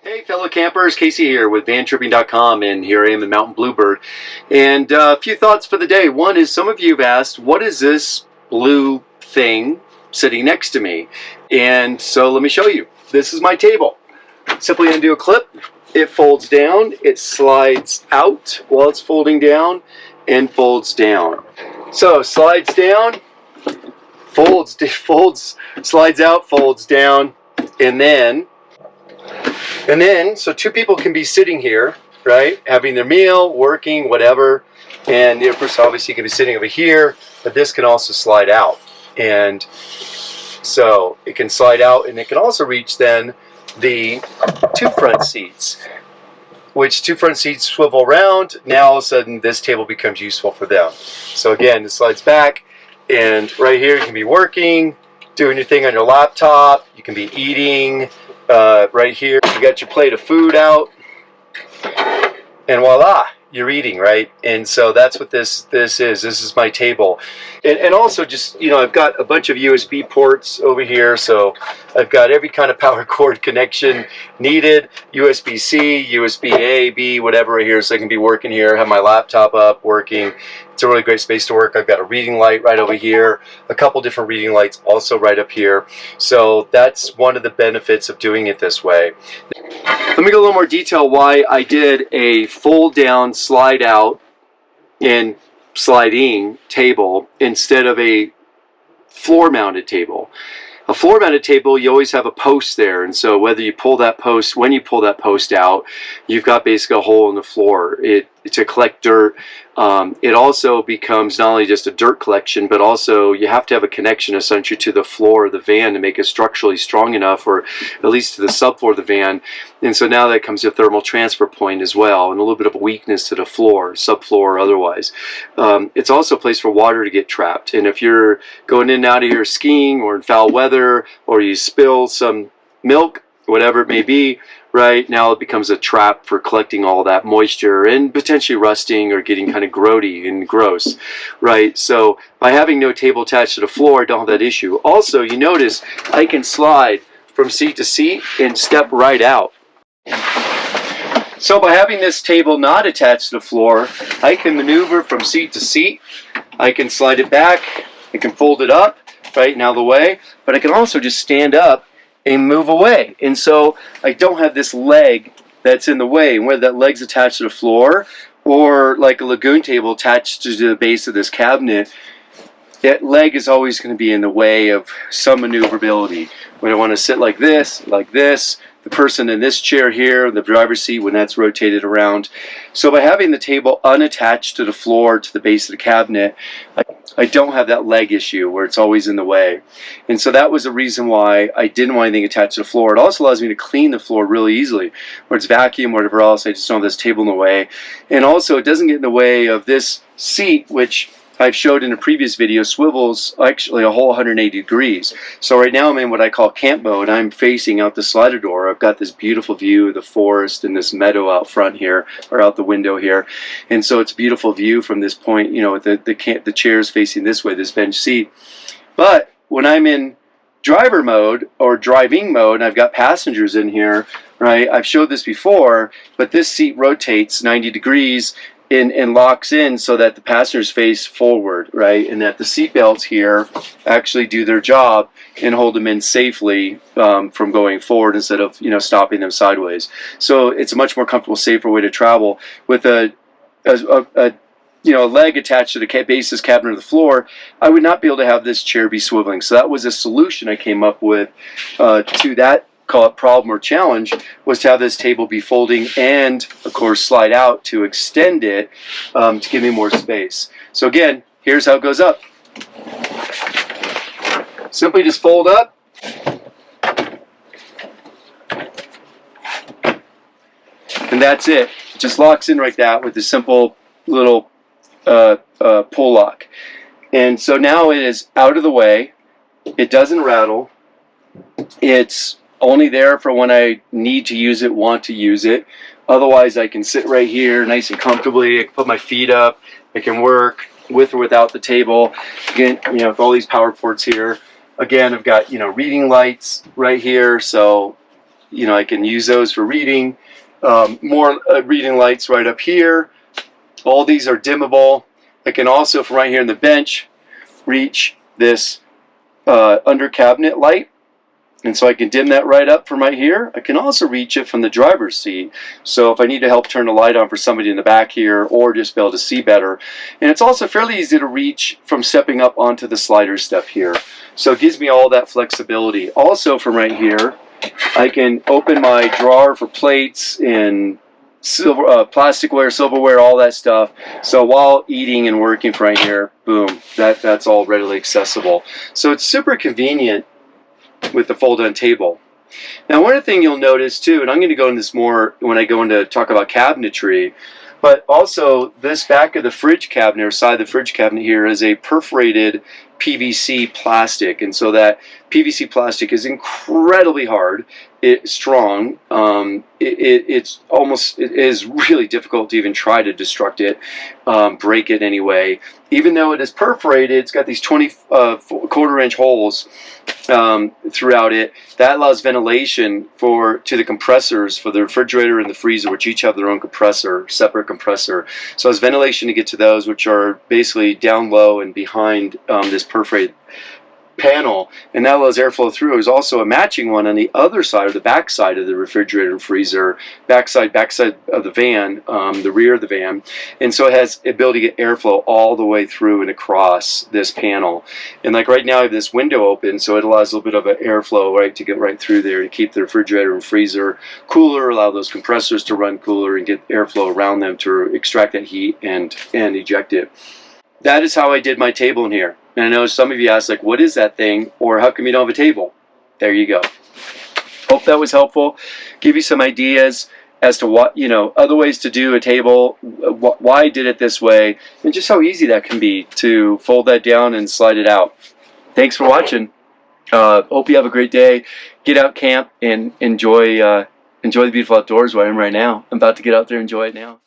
Hey fellow campers, Casey here with VanTripping.com, and here I am in Mountain Bluebird. And a few thoughts for the day. One is, some of you have asked, what is this blue thing sitting next to me? And so let me show you. This is my table. Simply undo a clip, it folds down, it slides out while it's folding down, and folds down. So slides down, folds, slides out, folds down, and then so two people can be sitting here, right, having their meal, working, whatever, and the person obviously can be sitting over here, but this can also slide out. And so it can slide out, and it can also reach then the two front seats, which two front seats swivel around. Now all of a sudden this table becomes useful for them. So again, it slides back, and right here you can be working, doing your thing on your laptop, you can be eating. Right here you got your plate of food out, and voila, you're eating, right? And so that's what this is. This is my table. And also, just, you know, I've got a bunch of USB ports over here, so I've got every kind of power cord connection needed. USB-C, USB-A, B, whatever right here, so I can be working here, have my laptop up, working. It's a really great space to work. I've got a reading light right over here, a couple different reading lights also right up here. So that's one of the benefits of doing it this way. Let me go a little more detail why I did a fold down, slide out, and sliding table instead of a floor mounted table. A floor mounted table, you always have a post there, and so whether you pull that post, when you pull that post out, you've got basically a hole in the floor to collect dirt. It also becomes not only just a dirt collection, but also you have to have a connection essentially to the floor of the van to make it structurally strong enough, or at least to the subfloor of the van. And so now that comes a thermal transfer point as well, and a little bit of a weakness to the floor, subfloor or otherwise. It's also a place for water to get trapped. And if you're going in and out of here skiing or in foul weather, or you spill some milk, whatever it may be, right, now it becomes a trap for collecting all that moisture and potentially rusting or getting kind of grody and gross, right? So by having no table attached to the floor, I don't have that issue. Also, you notice I can slide from seat to seat and step right out. So by having this table not attached to the floor, I can maneuver from seat to seat. I can slide it back, I can fold it up, right, now the way, but I can also just stand up and move away. And so I don't have this leg that's in the way, and whether that leg's attached to the floor or like a Lagun table attached to the base of this cabinet, that leg is always going to be in the way of some maneuverability. When I want to sit like this, the person in this chair here, the driver's seat, when that's rotated around. So by having the table unattached to the floor, to the base of the cabinet, I don't have that leg issue where it's always in the way. And so that was the reason why I didn't want anything attached to the floor. It also allows me to clean the floor really easily, where it's vacuum, whatever else, I just don't have this table in the way. And also it doesn't get in the way of this seat, which I've showed in a previous video, swivels actually a whole 180 degrees. So right now I'm in what I call camp mode. I'm facing out the slider door. I've got this beautiful view of the forest and this meadow out front here, or out the window here. And so it's a beautiful view from this point, you know, with the chairs facing this way, this bench seat. But when I'm in driver mode or driving mode, and I've got passengers in here, right, I've showed this before, but this seat rotates 90 degrees and locks in so that the passengers face forward, right, and that the seat belts here actually do their job and hold them in safely from going forward instead of, you know, stopping them sideways. So it's a much more comfortable, safer way to travel. With a leg attached to the base of this cabinet or the floor, I would not be able to have this chair be swiveling. So that was a solution I came up with to that, call it problem or challenge, was to have this table be folding and of course slide out to extend it to give me more space. So again, here's how it goes up. Simply just fold up, and that's it. It just locks in like that with a simple little pull lock. And so now it is out of the way, it doesn't rattle, it's only there for when I need to use it, want to use it. Otherwise I can sit right here nice and comfortably, I can put my feet up, I can work with or without the table. Again, you know, with all these power ports here. Again, I've got, you know, reading lights right here, so you know, I can use those for reading. More reading lights right up here. All these are dimmable. I can also, from right here in the bench, reach this under cabinet light. And so I can dim that right up from right here. I can also reach it from the driver's seat. So if I need to help turn the light on for somebody in the back here, or just be able to see better. And it's also fairly easy to reach from stepping up onto the slider step here. So it gives me all that flexibility. Also from right here, I can open my drawer for plates and silver, plasticware, silverware, all that stuff. So while eating and working from right here, boom, that's all readily accessible. So it's super convenient with the fold-down table. Now, one other thing you'll notice too, and I'm going to go into this more when I go into talk about cabinetry, but also this back of the fridge cabinet or side of the fridge cabinet here is a perforated PVC plastic, and so that PVC plastic is incredibly hard. It's strong. It is really difficult to even try to destruct it, break it anyway. Even though it is perforated, it's got these quarter-inch holes throughout it. That allows ventilation to the compressors for the refrigerator and the freezer, which each have their own compressor, separate compressor. So it's ventilation to get to those, which are basically down low and behind this perforated panel, and that allows airflow through. There's also a matching one on the other side, or the back side of the refrigerator and freezer, backside of the van, the rear of the van, and so it has the ability to get airflow all the way through and across this panel. And like right now I have this window open, so it allows a little bit of an airflow, right, to get right through there to keep the refrigerator and freezer cooler, allow those compressors to run cooler and get airflow around them to extract that heat and eject it. That is how I did my table in here. And I know some of you asked, like, what is that thing? Or how come you don't have a table? There you go. Hope that was helpful. Give you some ideas as to what, you know, other ways to do a table, why I did it this way, and just how easy that can be to fold that down and slide it out. Thanks for watching. Hope you have a great day. Get out, camp, and enjoy the beautiful outdoors where I am right now. I'm about to get out there and enjoy it now.